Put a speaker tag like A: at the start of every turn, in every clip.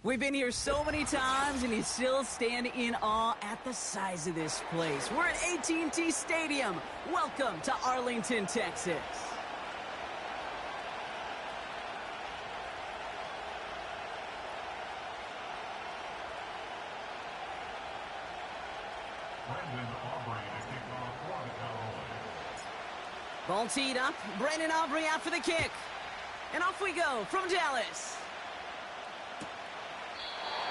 A: We've been here so many times, and you still stand in awe at the size of this place. We're at AT&T Stadium. Welcome to Arlington, Texas. Ball teed up. Brandon Aubrey out for the kick. And off we go from Dallas.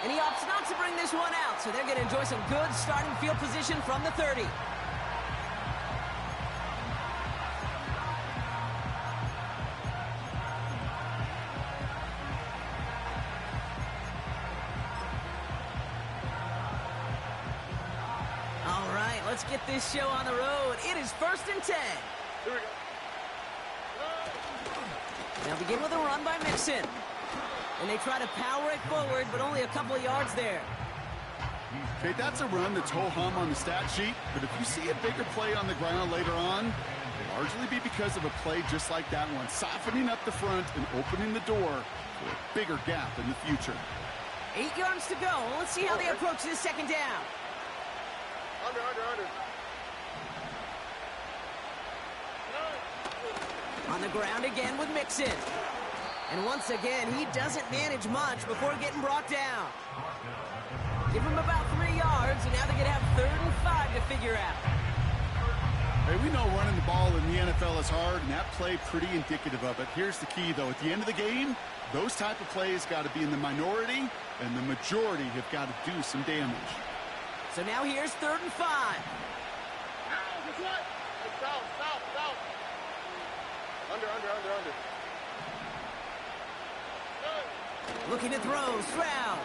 A: And he opts not to bring this one out, so they're going to enjoy some good starting field position from the 30. All right, let's get this show on the road. It is 1st and 10.
B: Here we go.
A: They'll begin with a run by Mixon. And they try to power it forward, but only a couple of yards there.
C: Okay, that's a run that's ho-hum on the stat sheet, but if you see a bigger play on the ground later on, it'll largely be because of a play just like that one, softening up the front and opening the door for a bigger gap in the future.
A: 8 yards to go. Let's see how they approach this second down.
B: Under.
A: On the ground again with Mixon. And once again, he doesn't manage much before getting brought down. Give him about 3 yards, and now they're going to have 3rd and 5 to figure out.
C: Hey, we know running the ball in the NFL is hard, and that play pretty indicative of it. Here's the key, though. At the end of the game, those type of plays got to be in the minority, and the majority have got to do some damage.
A: So now here's 3rd and 5.
B: South. Under.
A: Looking to throw, Stroud.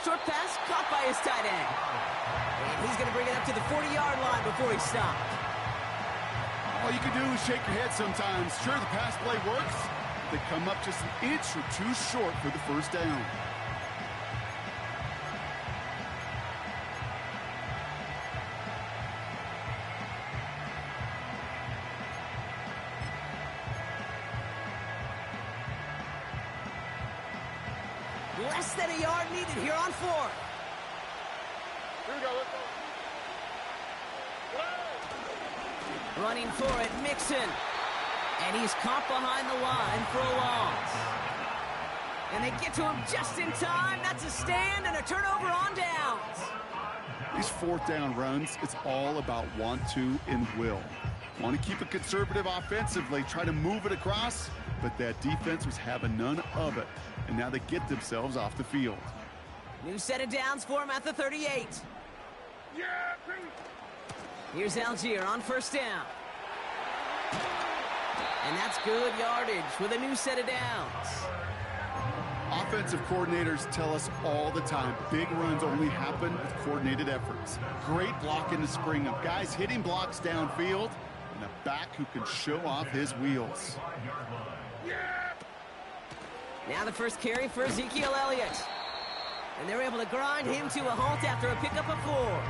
A: Short pass caught by his tight end. And he's going to bring it up to the 40-yard line before he stopped.
C: All you can do is shake your head sometimes. Sure, the pass play works, but they come up just an inch or two short for the first down.
A: Less than a yard needed here on 4th.
B: Here we go, let's go.
A: Running for it, Mixon. And he's caught behind the line for a loss. And they get to him just in time. That's a stand and a turnover on downs.
C: These 4th down runs, it's all about want to and will. Want to keep it conservative offensively, try to move it across, but that defense was having none of it. And now they get themselves off the field.
A: New set of downs for him at the 38.
B: Yeah, baby.
A: Here's Algier on 1st down. And that's good yardage with a new set of downs.
C: Offensive coordinators tell us all the time, big runs only happen with coordinated efforts. Great blocking to spring them. Guys hitting blocks downfield, and a back who can show off his wheels.
A: Now the first carry for Ezekiel Elliott. And they're able to grind him to a halt after a pickup of 4.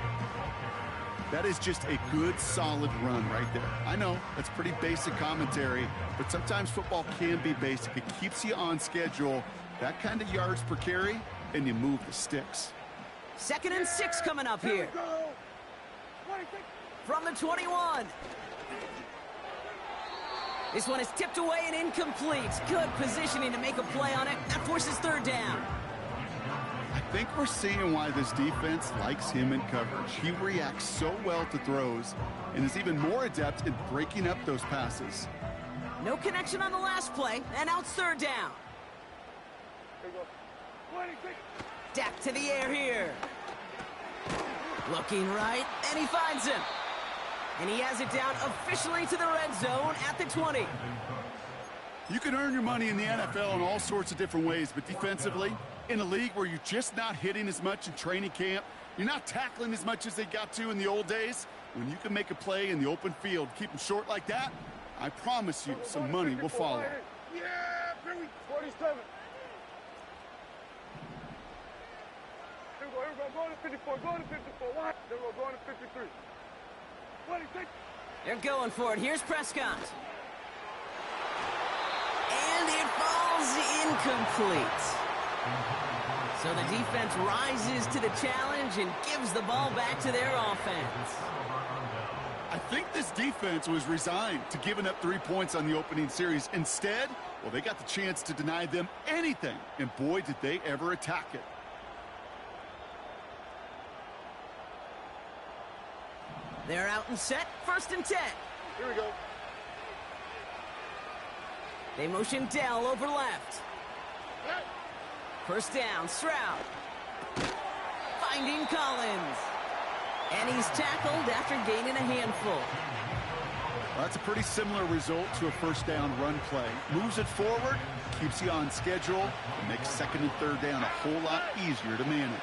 C: That is just a good, solid run right there. I know, that's pretty basic commentary, but sometimes football can be basic. It keeps you on schedule, that kind of yards per carry, and you move the sticks.
A: 2nd and 6 coming up here. From the 21. This one is tipped away and incomplete. Good positioning to make a play on it. That forces 3rd down.
C: I think we're seeing why this defense likes him in coverage. He reacts so well to throws and is even more adept in breaking up those passes.
A: No connection on the last play, and now it's 3rd down. Dak to the air here. Looking right, and he finds him. And he has it down officially to the red zone at the 20.
C: You can earn your money in the NFL in all sorts of different ways, but defensively, in a league where you're just not hitting as much in training camp, you're not tackling as much as they got to in the old days, when you can make a play in the open field, keep them short like that, I promise you some money will follow.
B: Yeah, 47. Here we go, go to 54, What? Then we'll go to 53.
A: They're going for it. Here's Prescott. And it falls incomplete. So the defense rises to the challenge and gives the ball back to their offense.
C: I think this defense was resigned to giving up 3 points on the opening series. Instead, well, they got the chance to deny them anything, and boy, did they ever attack it.
A: They're out and set, 1st and 10.
B: Here we go.
A: They motion Dell over left. 1st down, Stroud. Finding Collins. And he's tackled after gaining a handful.
C: Well, that's a pretty similar result to a 1st down run play. Moves it forward, keeps you on schedule, and makes 2nd and 3rd down a whole lot easier to manage.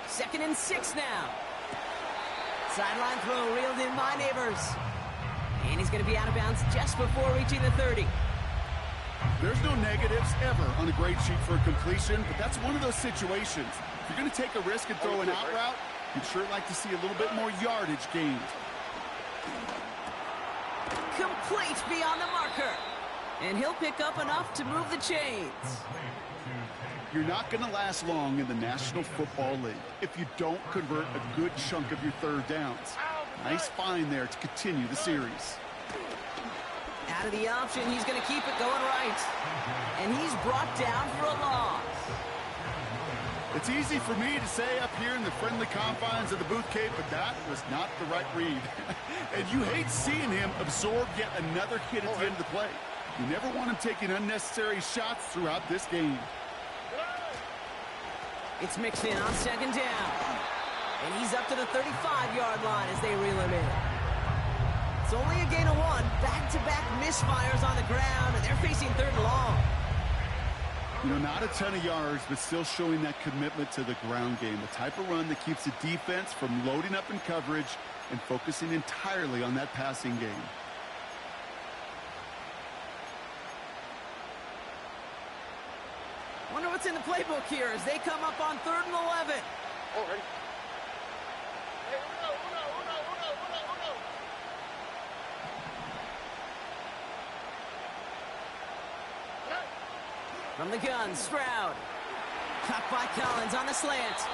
A: 2nd and 6 now. Sideline throw reeled in by Neighbors. And he's going to be out of bounds just before reaching the 30.
C: There's no negatives ever on a grade sheet for a completion, but that's one of those situations. If you're going to take a risk and throw an out route, you'd sure like to see a little bit more yardage gained.
A: Complete beyond the marker. And he'll pick up enough to move the chains.
C: You're not going to last long in the National Football League if you don't convert a good chunk of your 3rd downs. Nice find there to continue the series.
A: Out of the option, he's going to keep it going right. And he's brought down for a loss.
C: It's easy for me to say up here in the friendly confines of the Booth Cave, but that was not the right read. And you hate seeing him absorb yet another hit at the end of the play. You never want him taking unnecessary shots throughout this game.
A: It's mixed in on 2nd down. And he's up to the 35-yard line as they reel him in. It's only a gain of 1. Back-to-back misfires on the ground, and they're facing 3rd and long.
C: You know, not a ton of yards, but still showing that commitment to the ground game. The type of run that keeps the defense from loading up in coverage and focusing entirely on that passing game.
A: Wonder what's in the playbook here as they come up on 3rd and 11.
B: All right. Hey, uno.
A: From the gun, Stroud. Caught by Collins on the slant.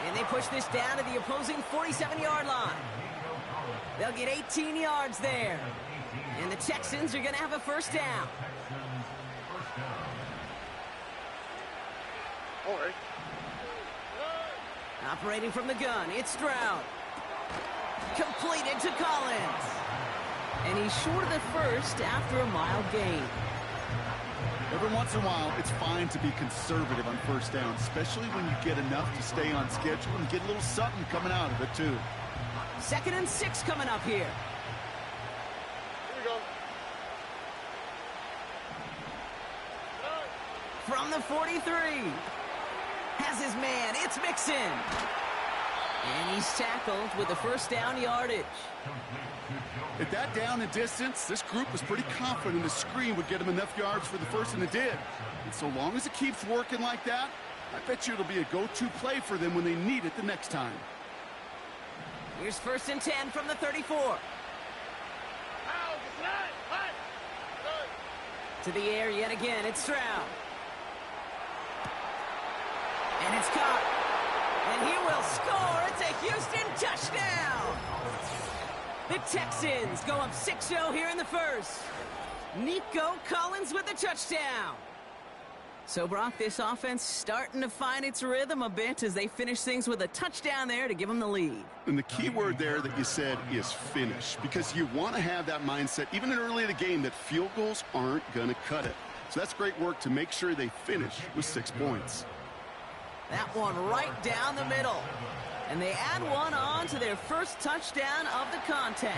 A: And they push this down to the opposing 47-yard line. They'll get 18 yards there. And the Texans are going to have a 1st down.
B: All right.
A: Operating from the gun, it's Stroud. Completed to Collins. And he's short of the 1st after a mild gain.
C: Every once in a while, it's fine to be conservative on 1st down, especially when you get enough to stay on schedule and get a little something coming out of it, too.
A: 2nd and 6 coming up here.
B: Here we go.
A: From the 43. Has his man, it's Mixon. And he's tackled with the 1st down yardage.
C: At that down and distance, this group was pretty confident the screen would get him enough yards for the 1st, and it did. And so long as it keeps working like that, I bet you it'll be a go-to play for them when they need it the next time.
A: Here's 1st and 10 from the 34. To the air yet again, it's Stroud. And it's caught. And he will score. It's a Houston touchdown. The Texans go up 6-0 here in the 1st. Nico Collins with the touchdown. So, Brock, this offense starting to find its rhythm a bit as they finish things with a touchdown there to give them the lead.
C: And the key word there that you said is finish, because you want to have that mindset, even early in the game, that field goals aren't going to cut it. So that's great work to make sure they finish with 6 points.
A: That one right down the middle. And they add one on to their 1st touchdown of the contest.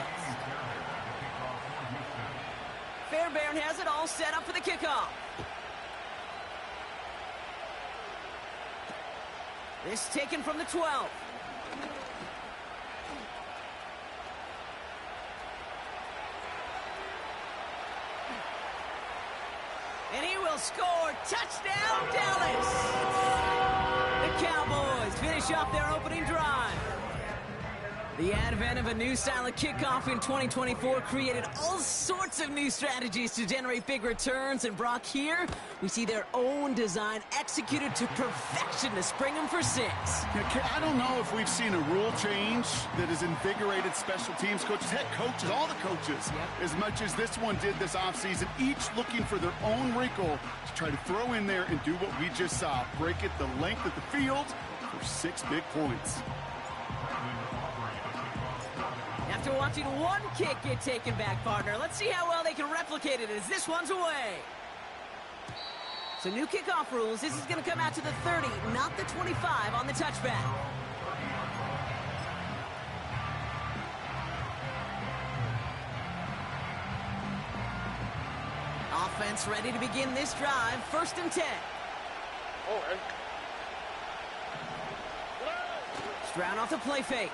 A: Fairbairn has it all set up for the kickoff. This taken from the 12. And he will score. Touchdown, Dallas! The Cowboys finish off their opening drive. The advent of a new style of kickoff in 2024 created all sorts of new strategies to generate big returns. And Brock, here we see their own design executed to perfection to spring them for 6.
C: Yeah, I don't know if we've seen a rule change that has invigorated special teams coaches, head coaches, all the coaches, as much as this one did this offseason, each looking for their own wrinkle to try to throw in there and do what we just saw, break it the length of the field for 6 big points.
A: After watching one kick get taken back, partner, let's see how well they can replicate it as this one's away. So new kickoff rules. This is going to come out to the 30, not the 25 on the touchback. Offense ready to begin this drive. 1st and 10. Stroud off the play fake.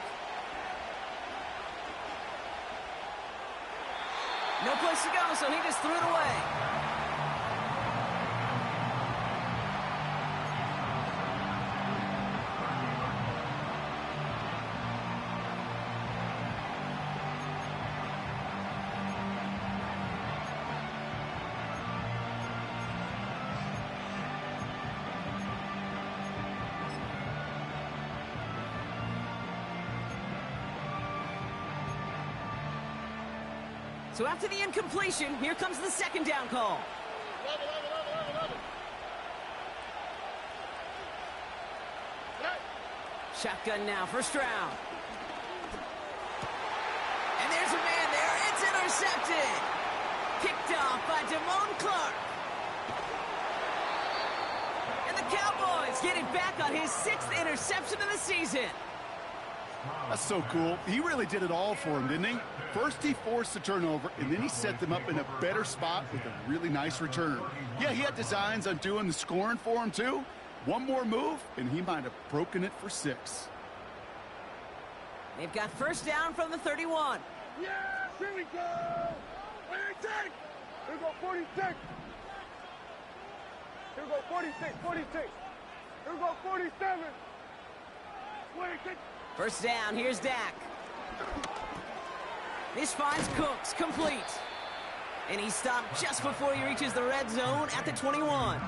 A: No place to go, so he just threw it away. So after the incompletion, here comes the 2nd down call. Shotgun now for Stroud. And there's a man there. It's intercepted. Picked off by Damone Clark. And the Cowboys get it back on his 6th interception of the season.
C: That's so cool. He really did it all for him, didn't he? First he forced the turnover, and then he set them up in a better spot with a really nice return. Yeah, he had designs on doing the scoring for him, too. One more move, and he might have broken it for 6.
A: They've got 1st down from the 31.
B: Yeah, here we go. 46. Here we go, 46. Here we go, 46, 46. Here we go, 47. 26.
A: 1st down, here's Dak. This finds Cooks, complete. And he stopped just before he reaches the red zone at the 21.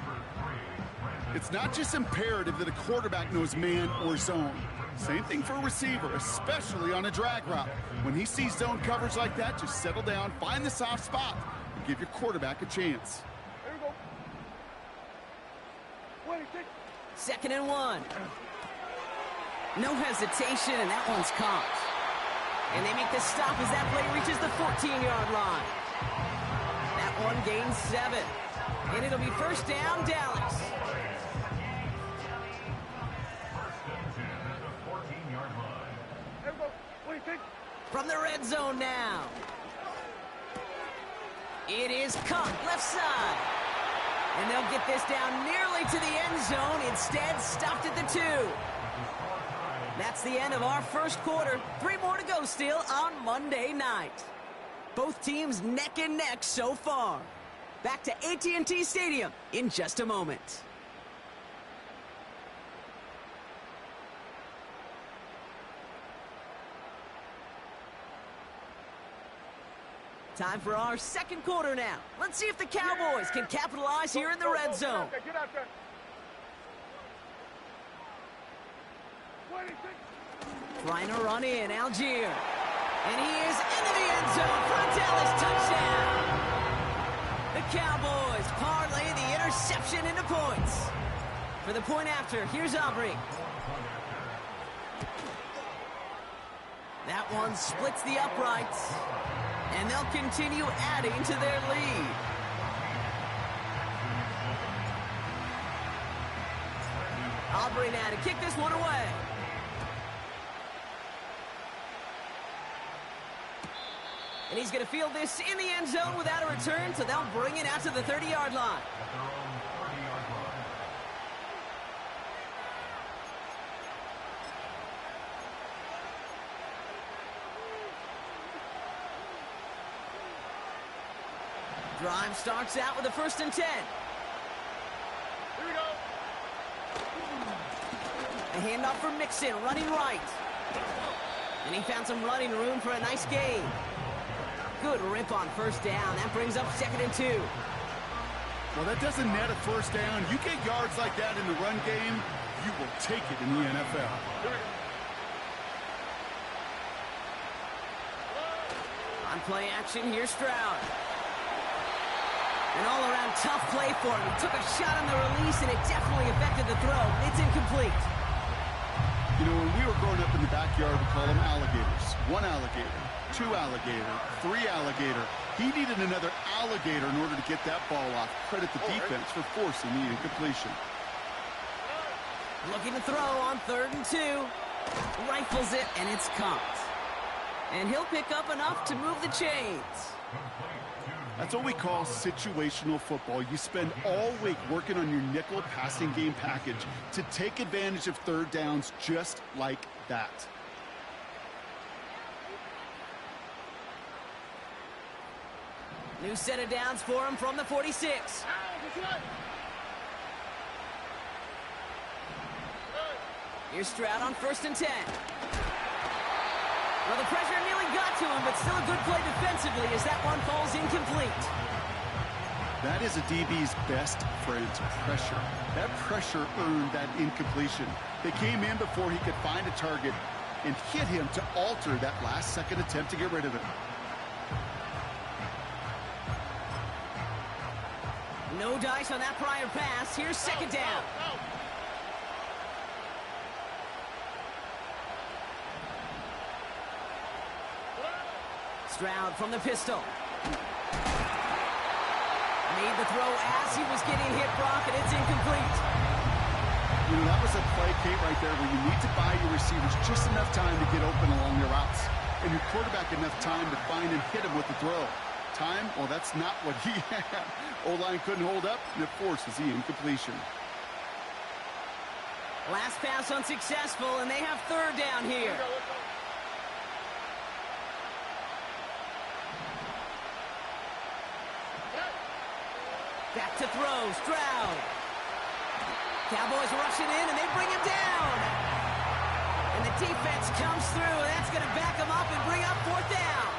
C: It's not just imperative that a quarterback knows man or zone. Same thing for a receiver, especially on a drag route. When he sees zone coverage like that, just settle down, find the soft spot, and give your quarterback a chance.
B: Here we go. 26.
A: 2nd and 1. No hesitation, and that one's caught. And they make the stop as that play reaches the 14-yard line. That one gains 7. And it'll be 1st down, Dallas.
B: Here we go. 26.
A: From the red zone now. It is caught left side. And they'll get this down nearly to the end zone. Instead, stopped at the 2. That's the end of our 1st quarter. 3 more to go still on Monday night. Both teams neck and neck so far. Back to AT&T Stadium in just a moment. Time for our 2nd quarter now. Let's see if the Cowboys can capitalize here in the red zone.
B: Get out there. 26.
A: Trying to run in, Algier. And he is into the end zone for a Dallas touchdown. The Cowboys parlay the interception into points. For the point after, here's Aubrey. That one splits the uprights. And they'll continue adding to their lead. Aubrey now to kick this one away. And he's going to field this in the end zone without a return, so they'll bring it out to the 30-yard line. Drive starts out with a 1st and 10.
B: Here we go.
A: A handoff for Mixon, running right. And he found some running room for a nice gain. Good rip on first down. That brings up 2nd and 2.
C: Well, that doesn't net a first down. You get yards like that in the run game, you will take it in the NFL.
A: On play action, here's Stroud. An all-around tough play for him. He took a shot on the release, and it definitely affected the throw. It's incomplete.
C: You know, when we were growing up in the backyard, we call them alligators. 1 alligator, 2 alligator, 3 alligator. He needed another alligator in order to get that ball off. Credit the defense for forcing the incompletion.
A: Looking to throw on 3rd and 2. Rifles it, and it's caught. And he'll pick up enough to move the chains.
C: That's what we call situational football. You spend all week working on your nickel passing game package to take advantage of 3rd downs just like that.
A: New set of downs for him from the 46. Here's Stroud on 1st and 10. Well, the pressure nearly got to him, but still a good play defensively as that one falls incomplete.
C: That is a DB's best friend, pressure. That pressure earned that incompletion. They came in before he could find a target and hit him to alter that last-second attempt to get rid of it.
A: No dice on that prior pass. Here's 2nd down. Stroud from the pistol. Made the throw as he was getting hit, Brock, and it's incomplete.
C: You know, that was a play, Kate, right there where you need to buy your receivers just enough time to get open along their routes. And your quarterback enough time to find and hit him with the throw. Time? Well, that's not what he had. O-line couldn't hold up, and it forces the incompletion.
A: Last pass unsuccessful, and they have 3rd down here. Back to throw, Stroud. Cowboys rushing in, and they bring him down. And the defense comes through, and that's going to back him up and bring up 4th down.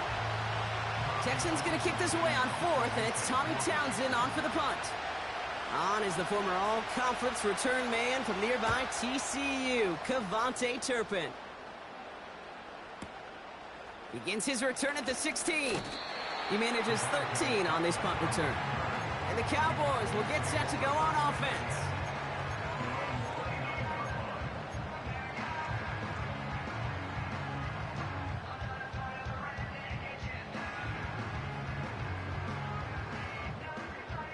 A: Texans going to kick this away on 4th, and it's Tommy Townsend on for the punt. On is the former all-conference return man from nearby TCU, Kevontae Turpin. Begins his return at the 16. He manages 13 on this punt return. And the Cowboys will get set to go on offense.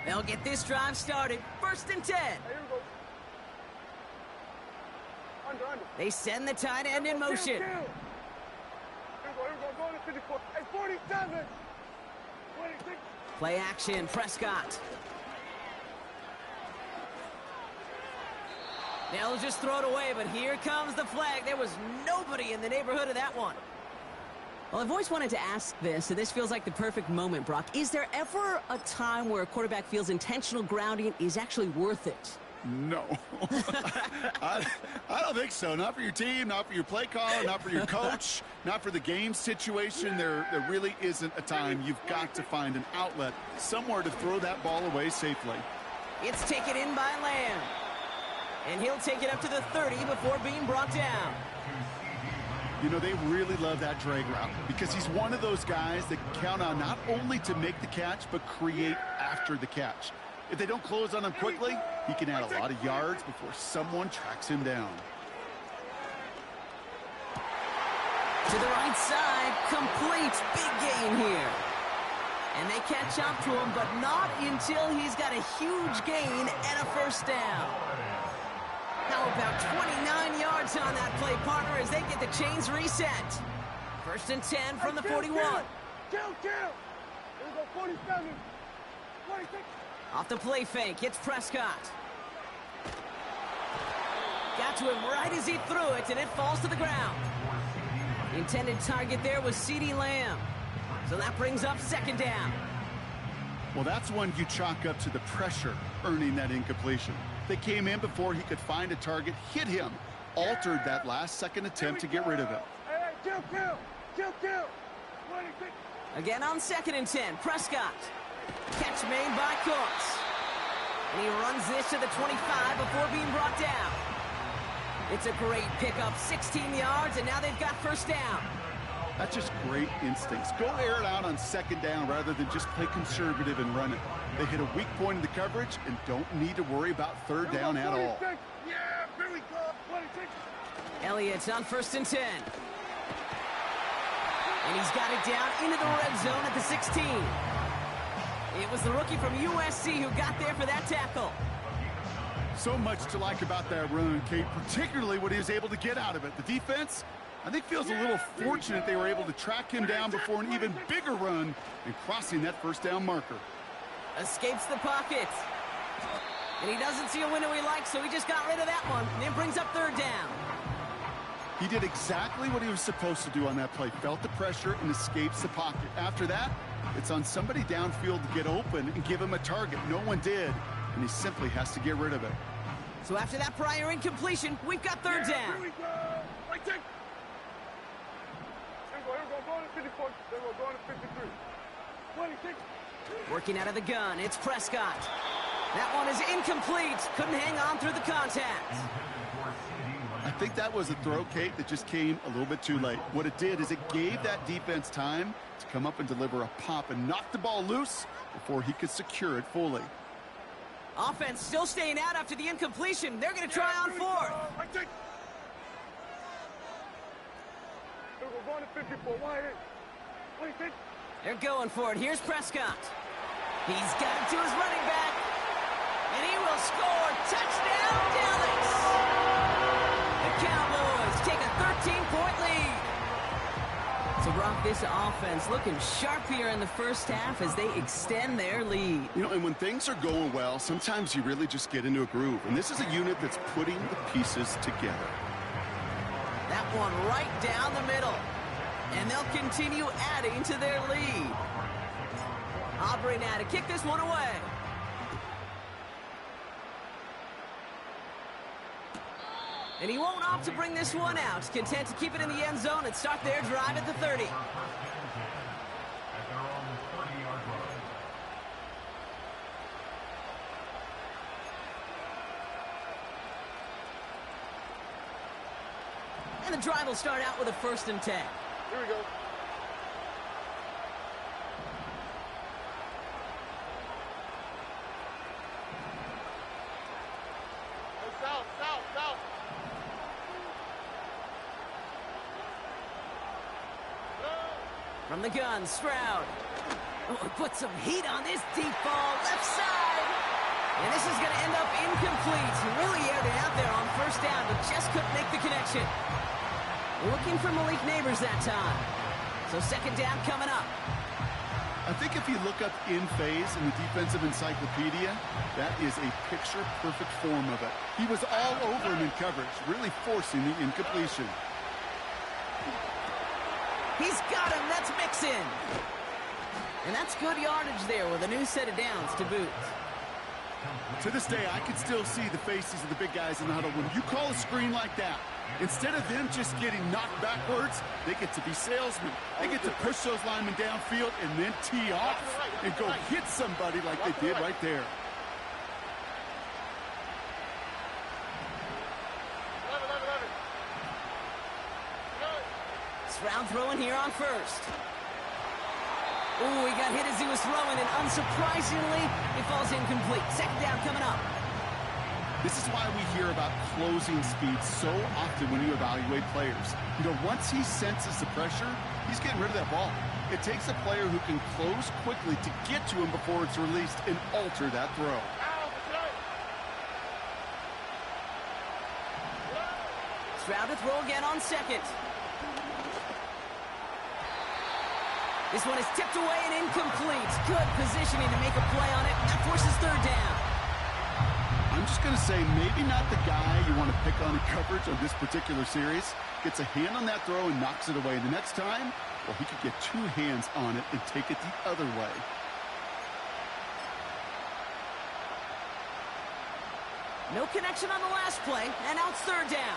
A: They'll get this drive started. 1st and 10.
B: Hey, here we go. Under.
A: They send the tight end in motion.
B: Here we go. Going to 54. Hey, 47. 26.
A: Play action, Prescott. They'll just throw it away, but here comes the flag. There was nobody in the neighborhood of that one. Well, I've always wanted to ask this, and this feels like the perfect moment, Brock. Is there ever a time where a quarterback feels intentional grounding is actually worth it?
C: No. I don't think so. Not for your team, not for your play caller, not for your coach, not for the game situation. There really isn't a time. You've got to find an outlet, somewhere to throw that ball away safely.
A: It's taken in by Lamb. And he'll take it up to the 30 before being brought down.
C: You know, they really love that drag route because he's one of those guys that count on not only to make the catch, but create after the catch. If they don't close on him quickly, he can add a lot of yards before someone tracks him down.
A: To the right side, complete, big gain here. And they catch up to him, but not until he's got a huge gain and a 1st down. How about 29 yards on that play, partner, as they get the chains reset. 1st and 10 from the 41.
B: Kill. Here we go, 47. 26.
A: Off the play fake, it's Prescott. Got to him right as he threw it, and it falls to the ground. The intended target there was CeeDee Lamb. So that brings up 2nd down.
C: Well, that's one you chalk up to the pressure earning that incompletion. They came in before he could find a target, hit him, altered that last-second attempt to get rid of it.
B: Hey, Kill, kill. Kill, kill. 26.
A: Again on 2nd and 10. Prescott. Catch made by Cooks. And he runs this to the 25 before being brought down. It's a great pickup, 16 yards, and now they've got first down.
C: That's just great instincts. Go air it out on 2nd down rather than just play conservative and run it. They hit a weak point in the coverage and don't need to worry about 3rd down at all.
B: Yeah, very good. 26.
A: Elliott's on 1st and 10. And he's got it down into the red zone at the 16. It was the rookie from USC who got there for that tackle.
C: So much to like about that run, Kate, particularly what he was able to get out of it. The defense, I think, feels a little fortunate they were able to track him down before an even bigger run and crossing that 1st down marker.
A: Escapes the pocket. And he doesn't see a window he likes, so he just got rid of that one. And it brings up 3rd down.
C: He did exactly what he was supposed to do on that play. Felt the pressure and escapes the pocket. After that, it's on somebody downfield to get open and give him a target. No one did, and he simply has to get rid of it.
A: So after that prior incompletion, we've got 3rd down.
B: Here we go. Right there. Here we go. Going to 54. Here we go. Going to 53. 26.
A: Working out of the gun, it's Prescott. That one is incomplete. Couldn't hang on through the contact.
C: I think that was a throw, Kate, that just came a little bit too late. What it did is it gave that defense time to come up and deliver a pop and knock the ball loose before he could secure it fully.
A: Offense still staying out after the incompletion. They're going to try on 4th.
B: Right there. Here we go. Going to 54. Wide. 26.
A: They're going for it. Here's Prescott. He's got it to his running back. And he will score. Touchdown, Dallas. The Cowboys take a 13-point lead. So, Brock, this offense looking sharp here in the 1st half as they extend their lead.
C: You know, and when things are going well, sometimes you really just get into a groove. And this is a unit that's putting the pieces together.
A: That one right down the middle. And they'll continue adding to their lead. Aubrey now to kick this one away. And he won't opt to bring this one out. Content to keep it in the end zone and start their drive at the 30. And the drive will start out with a 1st and 10.
B: Here we go. South, south, south.
A: From the gun, Stroud. Oh, put some heat on this deep ball, left side. And this is going to end up incomplete. He really aired it out there on 1st down, but just couldn't make the connection. Looking for Malik Neighbors that time. So 2nd down coming up.
C: I think if you look up in phase in the defensive encyclopedia, that is a picture-perfect form of it. He was all over him in coverage, really forcing the incompletion.
A: He's got him. That's Mixon. And that's good yardage there with a new set of downs to boot.
C: To this day, I can still see the faces of the big guys in the huddle. When you call a screen like that, instead of them just getting knocked backwards, they get to be salesmen. They get to push those linemen downfield and then tee off and go hit somebody like they did right there.
A: Stroud throwing here on 1st. Ooh, he got hit as he was throwing, and unsurprisingly, it falls incomplete. 2nd down coming up.
C: This is why we hear about closing speed so often when you evaluate players. You know, once he senses the pressure, he's getting rid of that ball. It takes a player who can close quickly to get to him before it's released and alter that throw.
A: Stroud to throw again on 2nd. This one is tipped away and incomplete. Good positioning to make a play on it. That forces 3rd down.
C: I'm just going to say maybe not the guy you want to pick on in coverage on this particular series. Gets a hand on that throw and knocks it away. The next time, well, he could get 2 hands on it and take it the other way.
A: No connection on the last play, and now it's 3rd down.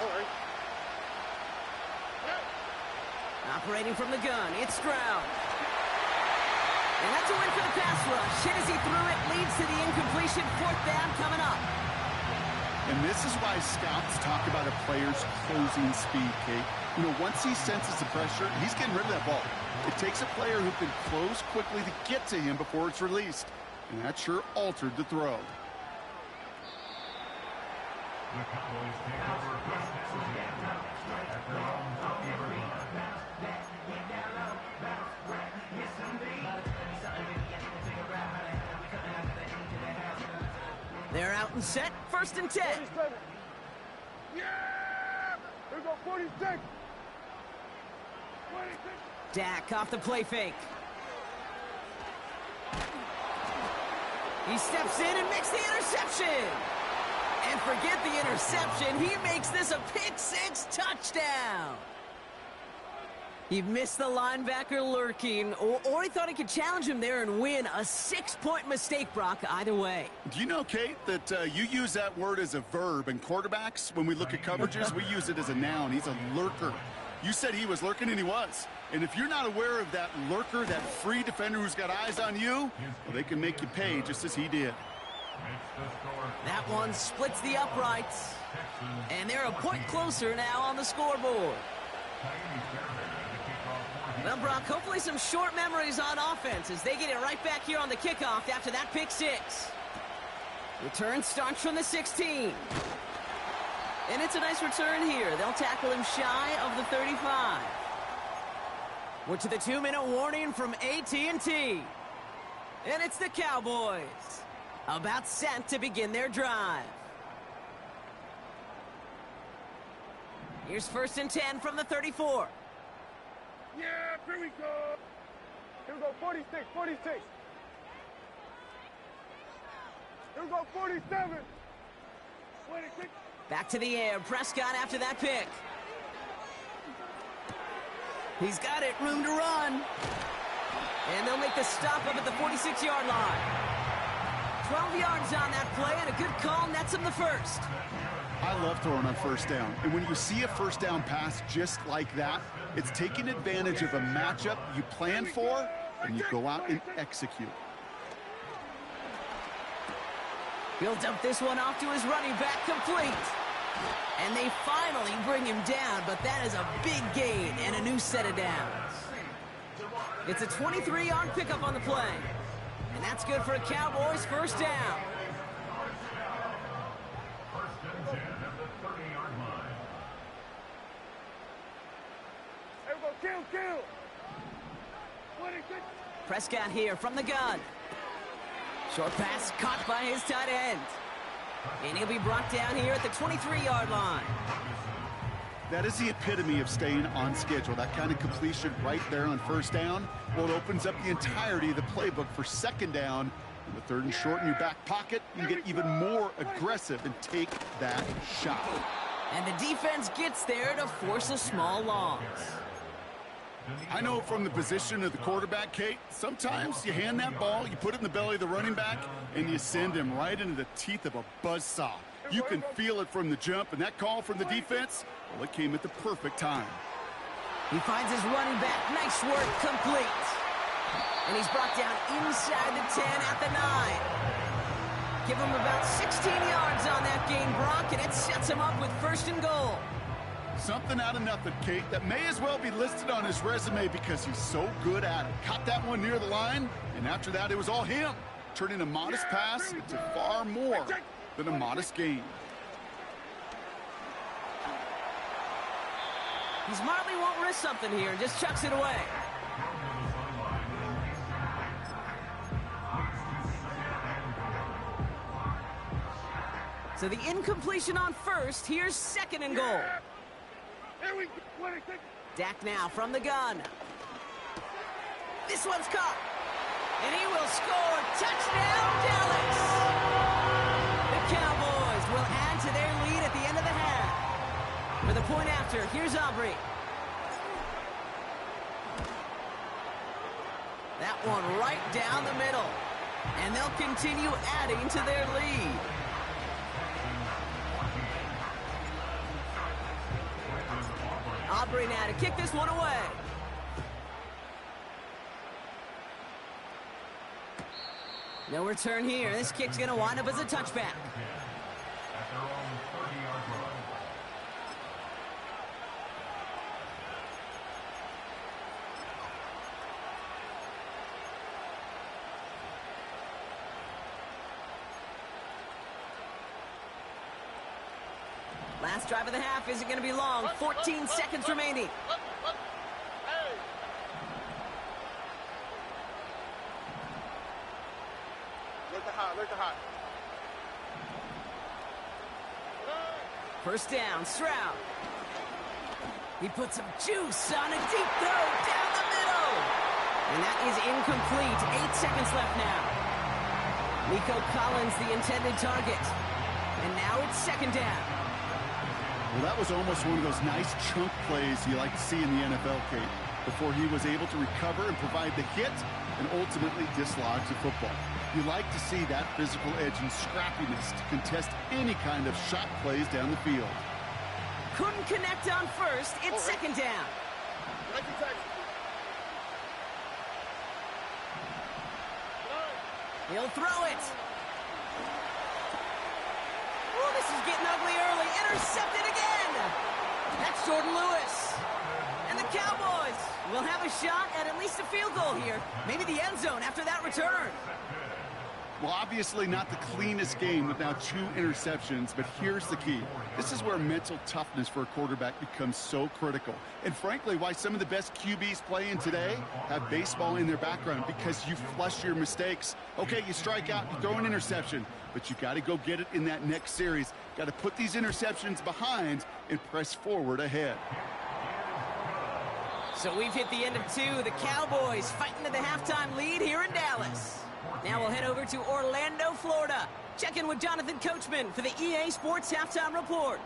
A: Operating from the gun, it's Stroud. And that's a win for the pass rush. Hit as he threw it, leads to the incompletion. 4th down coming up.
C: And this is why scouts talk about a player's closing speed, Kate. You know, once he senses the pressure, he's getting rid of that ball. It takes a player who can close quickly to get to him before it's released. And that sure altered the throw.
D: The Cowboys take over first down at their own 50-yard line.
A: They're out and set. 1st and 10.
B: 47. Yeah! Here we go, 46. 26.
A: Dak off the play fake. He steps in and makes the interception. And forget the interception. He makes this a pick-6 touchdown. He missed the linebacker lurking, or he thought he could challenge him there and win. A 6-point mistake, Brock, either way.
C: Do you know, Kate, that you use that word as a verb, and quarterbacks, when we look at coverages, we use it as a noun. He's a lurker. You said he was lurking, and he was. And if you're not aware of that lurker, that free defender who's got eyes on you, well, they can make you pay just as he did.
A: That one splits the uprights. And they're a point closer now on the scoreboard. Well, Brock, hopefully some short memories on offense as they get it right back here on the kickoff after that pick-6. Return starts from the 16. And it's a nice return here. They'll tackle him shy of the 35. We're to the 2-minute warning from AT&T. And it's the Cowboys, about set to begin their drive. Here's 1st and 10 from the 34.
B: Yeah, here we go. Here we go, 46, 46. Here we go, 47. 26.
A: Back to the air. Prescott after that pick. He's got it. Room to run. And they'll make the stop up at the 46-yard line. 12 yards on that play, and a good call nets him the first.
C: I love throwing on 1st down. And when you see a 1st down pass just like that, it's taking advantage of a matchup you plan for, and you go out and execute.
A: He'll dump this one off to his running back, complete. And they finally bring him down, but that is a big gain and a new set of downs. It's a 23-yard pickup on the play. And that's good for a Cowboys 1st down.
B: Kill. 26.
A: Prescott here from the gun. Short pass caught by his tight end. And he'll be brought down here at the 23-yard line.
C: That is the epitome of staying on schedule. That kind of completion right there on 1st down. Well, it opens up the entirety of the playbook for 2nd down. And with 3rd and short in your back pocket, you can get even more aggressive and take that shot.
A: And the defense gets there to force a small loss.
C: I know from the position of the quarterback, Kate, sometimes you hand that ball, you put it in the belly of the running back, and you send him right into the teeth of a buzzsaw. You can feel it from the jump, and that call from the defense, well, it came at the perfect time.
A: He finds his running back. Nice work, complete. And he's brought down inside the 10 at the 9. Give him about 16 yards on that gain, Brock, and it sets him up with 1st and goal.
C: Something out of nothing, Kate, that may as well be listed on his resume because he's so good at it. Caught that one near the line, and after that, it was all him, turning a modest pass into far more than a modest gain.
A: He smartly won't risk something here and just chucks it away. So the incompletion on 1st. Here's 2nd and goal.
B: Here we go, 26.
A: Dak now from the gun. This one's caught. And he will score. Touchdown, Dallas! The Cowboys will add to their lead at the end of the half. For the point after, here's Aubrey. That one right down the middle. And they'll continue adding to their lead. Aubrey now to kick this one away. No return here. This kick's going to wind up as a touchback.
D: At their own 30-yard line.
A: Last drive of the half isn't going to be long. 14 seconds remaining.
B: Look the hot.
A: First down, Stroud. He puts some juice on a deep throw down the middle. And that is incomplete. 8 seconds left now. Nico Collins, the intended target. And now it's second down.
C: Well, that was almost one of those nice chunk plays you like to see in the NFL, Kate, before he was able to recover and provide the hit and ultimately dislodge the football. You like to see that physical edge and scrappiness to contest any kind of shot plays down the field.
A: Couldn't connect on first. It's second down. He'll throw it. Oh, this is getting ugly early. Intercepted again. That's Jordan Lewis. And the Cowboys will have a shot at least a field goal here. Maybe the end zone after that return.
C: Well, obviously not the cleanest game with now 2 interceptions, but here's the key. This is where mental toughness for a quarterback becomes so critical. And frankly, why some of the best QBs playing today have baseball in their background, because you flush your mistakes. Okay, you strike out, you throw an interception, but you got to go get it in that next series. Got to put these interceptions behind and press forward ahead.
A: So we've hit the end of 2. The Cowboys fighting to the halftime lead here in Dallas. Now we'll head over to Orlando, Florida. Check in with Jonathan Coachman for the EA Sports Halftime Report.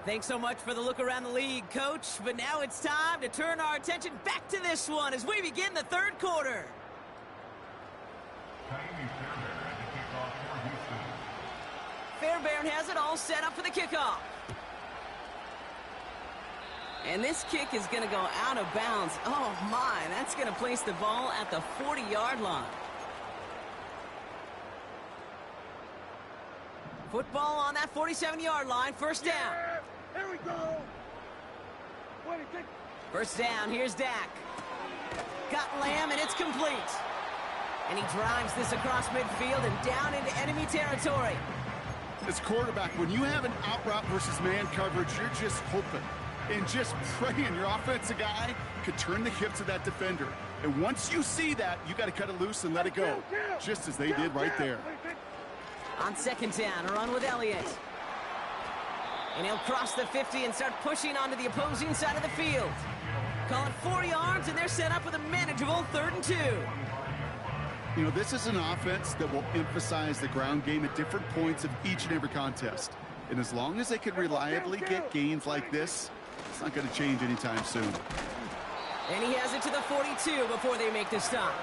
A: Thanks so much for the look around the league, Coach. But now it's time to turn our attention back to this one as we begin the third quarter. Fairbairn has it all set up for the kickoff. And this kick is going to go out of bounds. Oh, my. That's going to place the ball at the 40-yard line. Football on that 47-yard line. First down.
B: Yeah, here we go.
A: First down. Here's Dak. Got Lamb, and it's complete. And he drives this across midfield and down into enemy territory.
C: As quarterback, when you have an out route versus man coverage, you're just hoping and just praying your offensive guy could turn the hips of that defender. And once you see that, you got to cut it loose and let it go, just as they did right there.
A: On second down, a run with Elliott. And he'll cross the 50 and start pushing onto the opposing side of the field. Call it 4 yards, and they're set up with a manageable 3rd and 2.
C: You know, this is an offense that will emphasize the ground game at different points of each and every contest. And as long as they can reliably get gains like this, it's not going to change anytime soon.
A: And he has it to the 42 before they make the stop.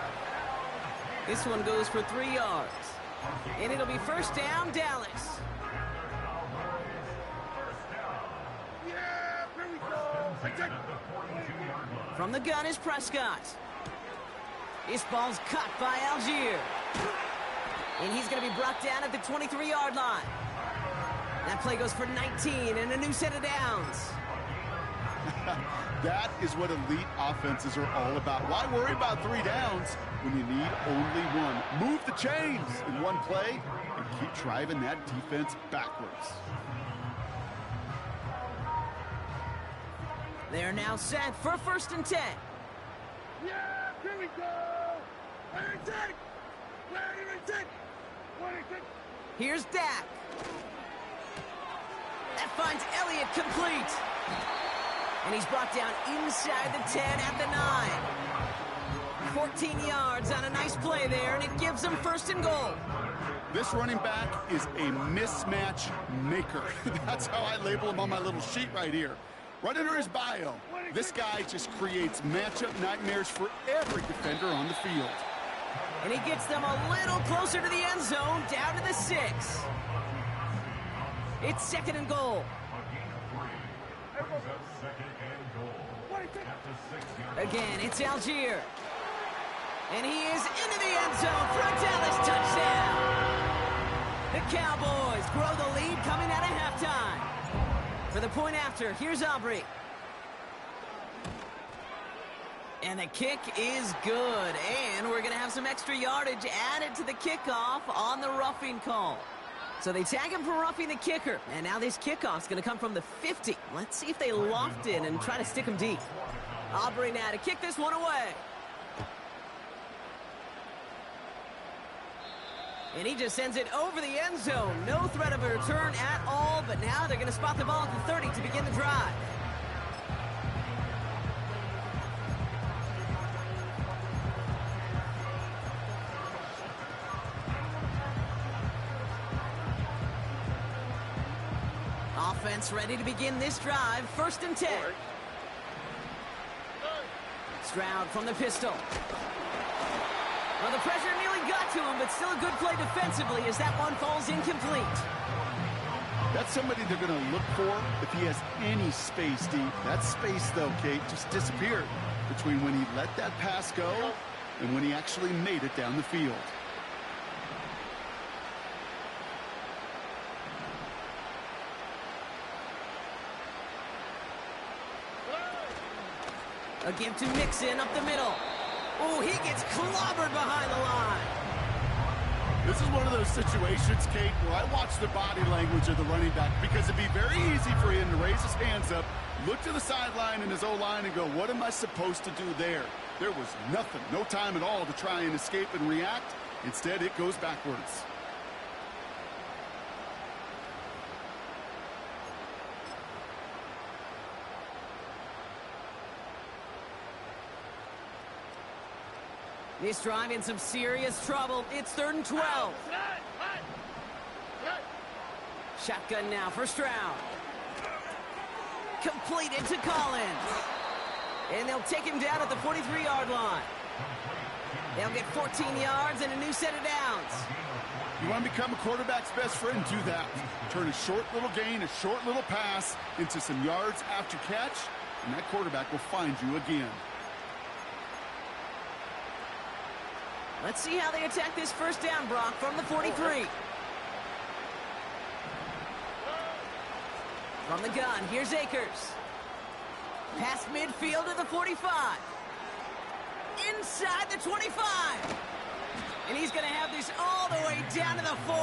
A: This one goes for 3 yards. And it'll be first down, Dallas.
B: Yeah, here we go.
A: From the gun is Prescott. This ball's caught by Algier. And he's going to be brought down at the 23-yard line. That play goes for 19 and a new set of downs.
C: That is what elite offenses are all about. Why worry about 3 downs when you need only 1? Move the chains in one play and keep driving that defense backwards.
A: They're now set for 1st and 10.
B: Yeah, here we go.
A: Here's Dak. That finds Elliott complete. And he's brought down inside the 10 at the 9. 14 yards on a nice play there, and it gives them 1st and goal.
C: This running back is a mismatch maker. That's how I label him on my little sheet right here. Right under his bio, this guy just creates matchup nightmares for every defender on the field.
A: And he gets them a little closer to the end zone, down to the 6. It's second and goal. Again, it's Algier. And he is into the end zone for a Dallas touchdown. The Cowboys grow the lead coming out of halftime. For the point after, here's Aubrey. And the kick is good. And we're going to have some extra yardage added to the kickoff on the roughing call. So they tag him for roughing the kicker. And now this kickoff's going to come from the 50. Let's see if they loft in and try to stick him deep. Aubrey now to kick this one away. And he just sends it over the end zone. No threat of a return at all, but now they're going to spot the ball at the 30 to begin the drive. Offense ready to begin this drive. First and 10. Stroud from the pistol. Well, the pressure nearly got to him, but still a good play defensively as that one falls incomplete.
C: That's somebody they're going to look for if he has any space deep. That space, though, Kate, just disappeared between when he let that pass go and when he actually made it down the field.
A: A give to Mixon up the middle. Oh, he gets clobbered behind the line.
C: This is one of those situations, Kate, where I watch the body language of the running back because it'd be very easy for him to raise his hands up, look to the sideline in his O-line and go, what am I supposed to do there? There was nothing, no time at all to try and escape and react. Instead, it goes backwards.
A: This drive in some serious trouble. It's 3rd and 12. Shotgun now for Stroud. Completed to Collins. And they'll take him down at the 43-yard line. They'll get 14 yards and a new set of downs.
C: You want to become a quarterback's best friend, do that. Turn a short little gain, a short little pass into some yards after catch, and that quarterback will find you again.
A: Let's see how they attack this first down, Brock, from the 43. From the gun, here's Akers. Past midfield to the 45. Inside the 25. And he's going to have this all the way down to the 4.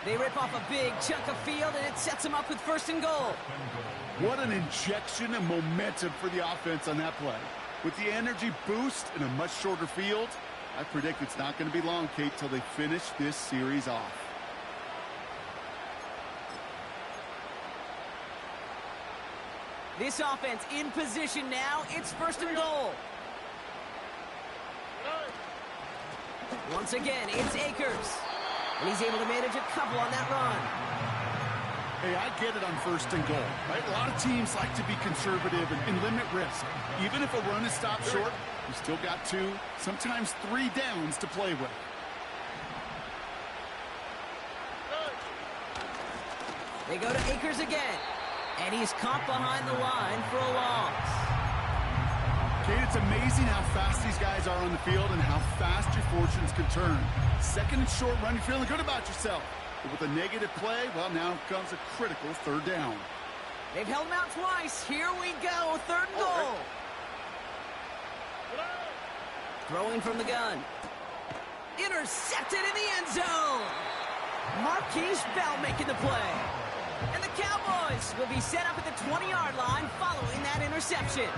A: They rip off a big chunk of field, and it sets them up with 1st and goal.
C: What an injection of momentum for the offense on that play. With the energy boost in a much shorter field, I predict it's not going to be long, Kate, till they finish this series off.
A: This offense in position now. It's 1st and goal. Once again, it's Akers. And he's able to manage a couple on that run.
C: Hey, I get it on 1st and goal, right? A lot of teams like to be conservative and limit risk. Even if a run is stopped short, you still got 2, sometimes 3 downs to play with.
A: They go to Akers again. And he's caught behind the line for a loss.
C: Kate, it's amazing how fast these guys are on the field and how fast your fortunes can turn. 2nd and short run, you're feeling good about yourself. But with a negative play, well, now comes a critical 3rd down.
A: They've held him out twice. Here we go, 3rd and goal. Throwing from the gun. Intercepted in the end zone. Marquise Bell making the play. And the Cowboys will be set up at the 20-yard line following that interception.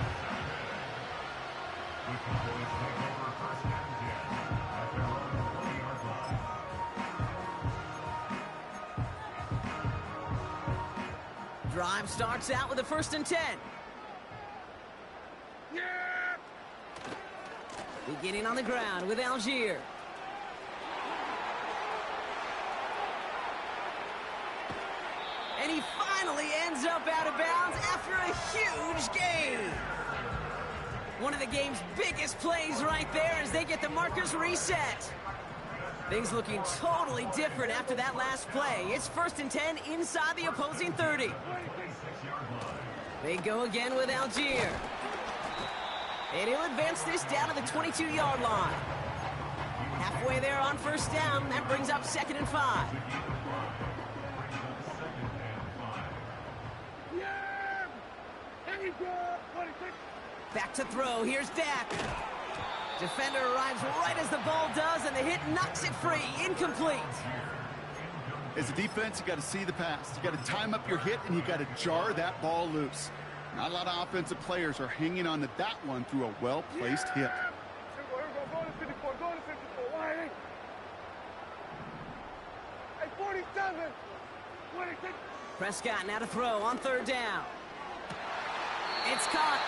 A: Drive starts out with a 1st and 10.
B: Yeah!
A: Beginning on the ground with Algier. And he finally ends up out of bounds after a huge gain. One of the game's biggest plays right there as they get the markers reset. Things looking totally different after that last play. It's 1st and 10 inside the opposing 30. They go again with Algier. And he'll advance this down to the 22-yard line. Halfway there on 1st down. That brings up 2nd and 5. Back to throw. Here's Dak. Defender arrives right as the ball does, and the hit knocks it free. Incomplete.
C: As a defense, you got to see the pass. You got to time up your hit, and you got to jar that ball loose. Not a lot of offensive players are hanging on to that one through a well-placed hit.
B: Go to 54, go to 54. Why? Hey, 47. 26.
A: Prescott now to throw on 3rd down. It's caught.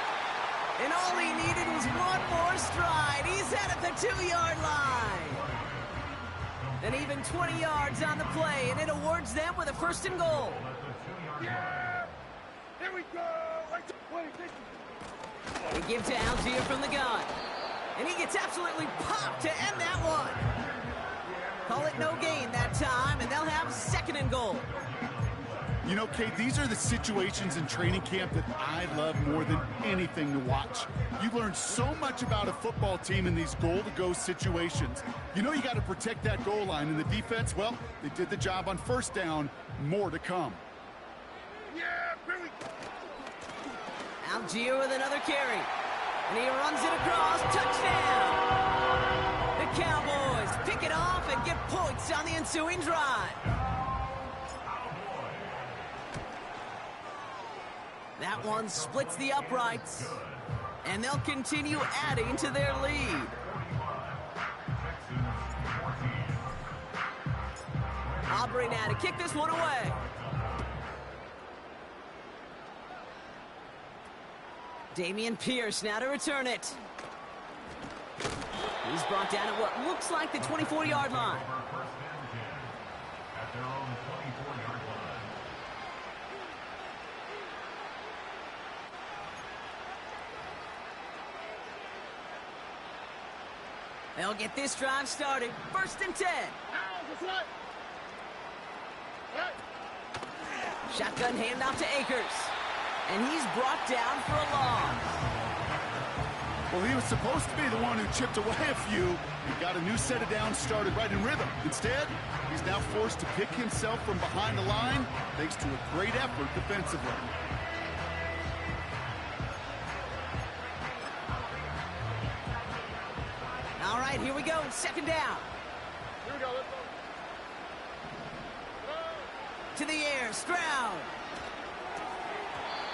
A: And all he needed was one more stride. He's at the 2-yard line. And even 20 yards on the play, and it awards them with a 1st and goal.
B: Yeah! Here we go!
A: They give to Algier from the gun. And he gets absolutely popped to end that one. Call it no gain that time, and they'll have 2nd and goal.
C: You know, Kate, these are the situations in training camp that I love more than anything to watch. You learn so much about a football team in these goal-to-go situations. You know you got to protect that goal line, and the defense, well, they did the job on 1st down. More to come.
B: Yeah, Billy.
A: Algier with another carry. And he runs it across. Touchdown! The Cowboys pick it off and get points on the ensuing drive. That one splits the uprights, and they'll continue adding to their lead. Aubrey now to kick this one away. Dameon Pierce now to return it. He's brought down at what looks like the 24-yard line. They'll get this drive started. 1st and 10. Shotgun handoff to Akers. And he's brought down for a loss.
C: Well, he was supposed to be the one who chipped away a few. He got a new set of downs started right in rhythm. Instead, he's now forced to pick himself from behind the line thanks to a great effort defensively.
A: All right, here we go. 2nd down.
B: Here we go, let's go.
A: To the air, Stroud.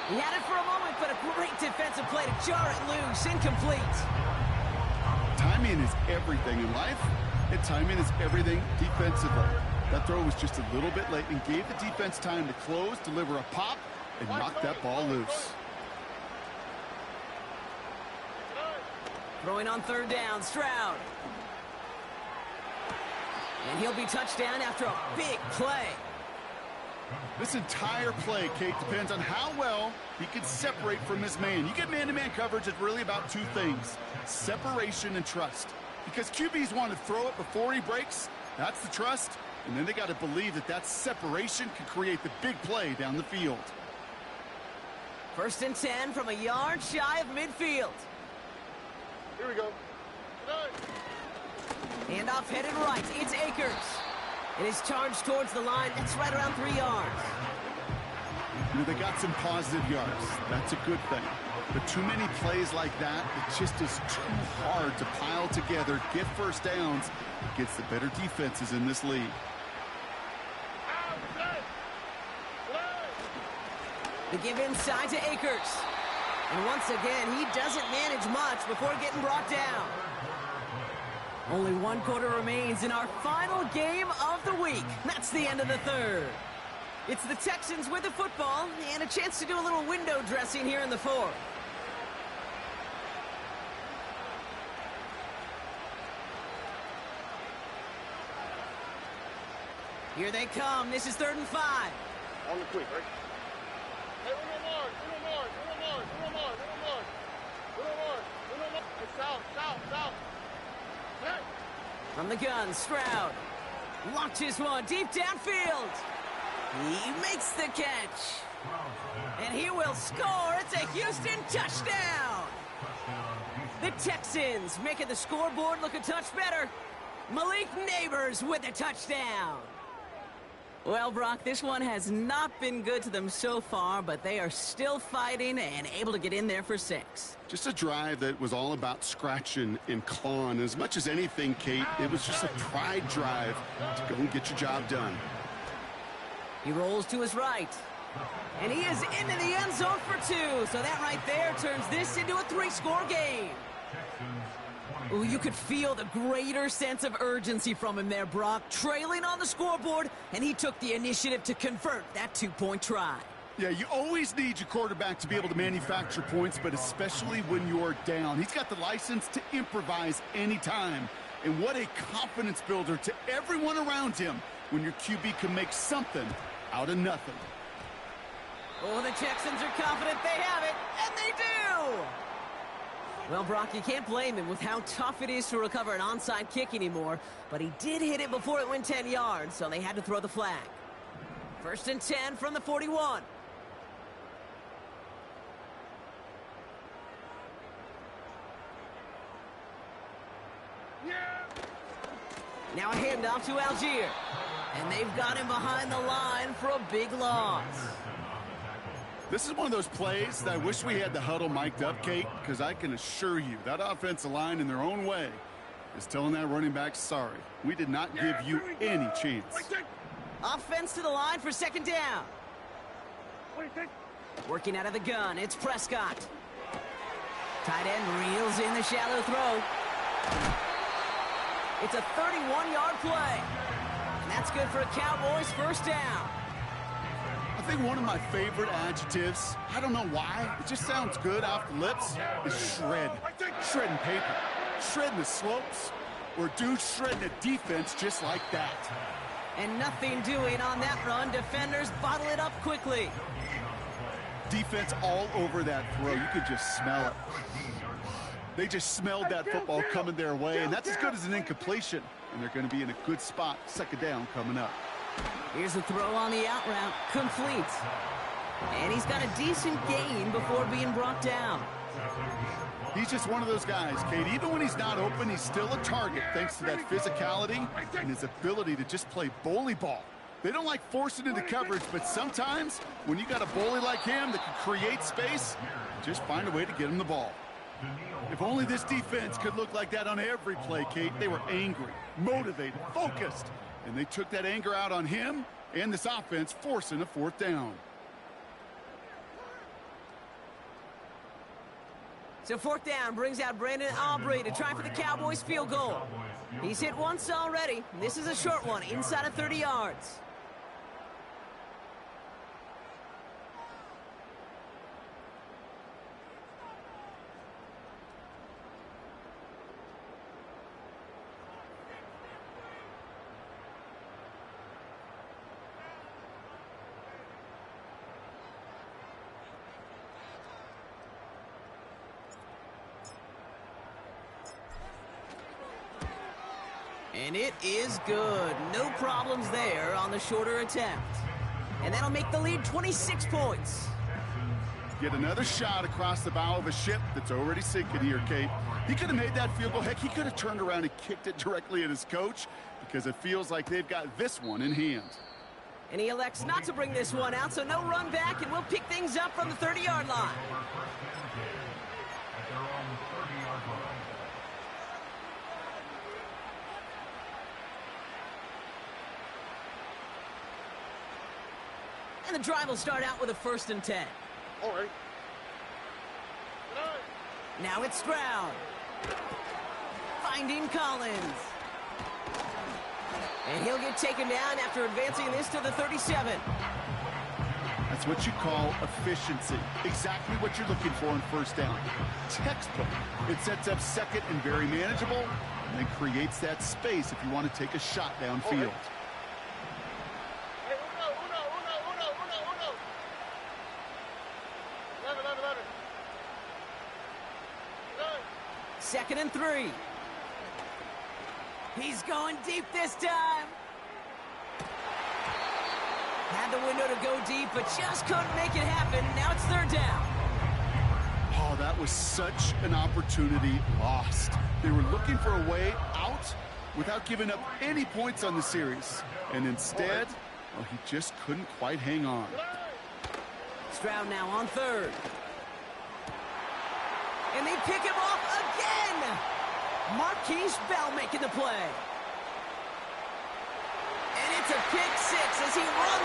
A: He had it for a moment, but a great defensive play to jar it loose. Incomplete.
C: Timing is everything in life, and timing is everything defensively. That throw was just a little bit late and gave the defense time to close, deliver a pop, and knock that ball loose.
A: Throwing on 3rd down, Stroud. And he'll be touchdown after a big play.
C: This entire play, Kate, depends on how well he can separate from his man. You get man-to-man coverage, it's really about 2 things: separation and trust. Because QBs want to throw it before he breaks, that's the trust, and then they got to believe that that separation can create the big play down the field.
A: 1st and 10 from a yard shy of midfield.
B: Here we go.
A: Handoff headed right. It's Akers. It is charged towards the line. That's right around 3 yards.
C: You know, they got some positive yards. That's a good thing. But too many plays like that, it just is too hard to pile together, get 1st downs against the better defenses in this league.
A: The give inside to Akers. And once again, he doesn't manage much before getting brought down. Only 1 quarter remains in our final game of the week. That's the end of the 3rd. It's the Texans with the football and a chance to do a little window dressing here in the 4th. Here they come. This is 3rd and 5.
B: On the quick, right? Hey, uno more. Hey,
A: From the gun, Stroud launches one deep downfield. He makes the catch. And he will score. It's a Houston touchdown. The Texans making the scoreboard look a touch better. Malik Neighbors with a touchdown. Well, Brock, this one has not been good to them so far, but they are still fighting and able to get in there for 6.
C: Just a drive that was all about scratching and clawing. As much as anything, Kate, it was just a pride drive to go and get your job done.
A: He rolls to his right. And he is into the end zone for 2. So that right there turns this into a 3-score game. Ooh, you could feel the greater sense of urgency from him there, Brock. Trailing on the scoreboard, and he took the initiative to convert that 2-point try.
C: Yeah, you always need your quarterback to be able to manufacture points, but especially when you're down. He's got the license to improvise anytime. And what a confidence builder to everyone around him when your QB can make something out of nothing.
A: Oh, the Texans are confident they have it, and they do! Well, Brock, you can't blame him with how tough it is to recover an onside kick anymore, but he did hit it before it went 10 yards, so they had to throw the flag. 1st and 10 from the 41. Now a handoff to Algier, and they've got him behind the line for a big loss.
C: This is one of those plays that I wish we had the huddle mic'd up, Kate, because I can assure you that offensive line in their own way is telling that running back, sorry, we did not give you any chance.
A: Offense to the line for 2nd down. Working out of the gun, it's Prescott. Tight end reels in the shallow throw. It's a 31-yard play. And that's good for a Cowboys 1st down.
C: I think one of my favorite adjectives, I don't know why, it just sounds good off the lips, is shred. Shredding paper, shredding the slopes, or dude shredding a defense just like that.
A: And nothing doing on that run. Defenders bottle it up quickly.
C: Defense all over that throw. You could just smell it. They just smelled that football coming their way, and that's as good as an incompletion. And they're going to be in a good spot. 2nd down coming up.
A: Here's a throw on the out route. Complete. And he's got a decent gain before being brought down.
C: He's just one of those guys, Kate. Even when he's not open, he's still a target thanks to that physicality and his ability to just play bully ball. They don't like forcing into coverage, but sometimes when you got a bully like him that can create space, just find a way to get him the ball. If only this defense could look like that on every play, Kate. They were angry, motivated, focused. And they took that anger out on him and this offense, forcing a 4th down.
A: So 4th down brings out Brandon Aubrey to try for the Cowboys field goal. He's hit once already. This is a short one, inside of 30 yards. And it is good. No problems there on the shorter attempt. And that'll make the lead 26 points.
C: Get another shot across the bow of a ship that's already sinking here, Kate. He could have made that field goal. Heck, he could have turned around and kicked it directly at his coach because it feels like they've got this one in hand.
A: And he elects not to bring this one out, so no run back, and we'll pick things up from the 30-yard line. And the drive will start out with a 1st and 10.
B: All right.
A: Now it's Stroud. Finding Collins. And he'll get taken down after advancing this to the 37.
C: That's what you call efficiency. Exactly what you're looking for on 1st down. Textbook. It sets up 2nd and very manageable, and then creates that space if you want to take a shot downfield.
A: Second and 3. He's going deep this time. Had the window to go deep, but just couldn't make it happen. Now it's third down.
C: Oh, that was such an opportunity lost. They were looking for a way out without giving up any points on the series. And instead, well, he just couldn't quite hang on.
A: Stroud now on third. And they pick him off again. Marquise Bell making the play. And it's a pick six as he runs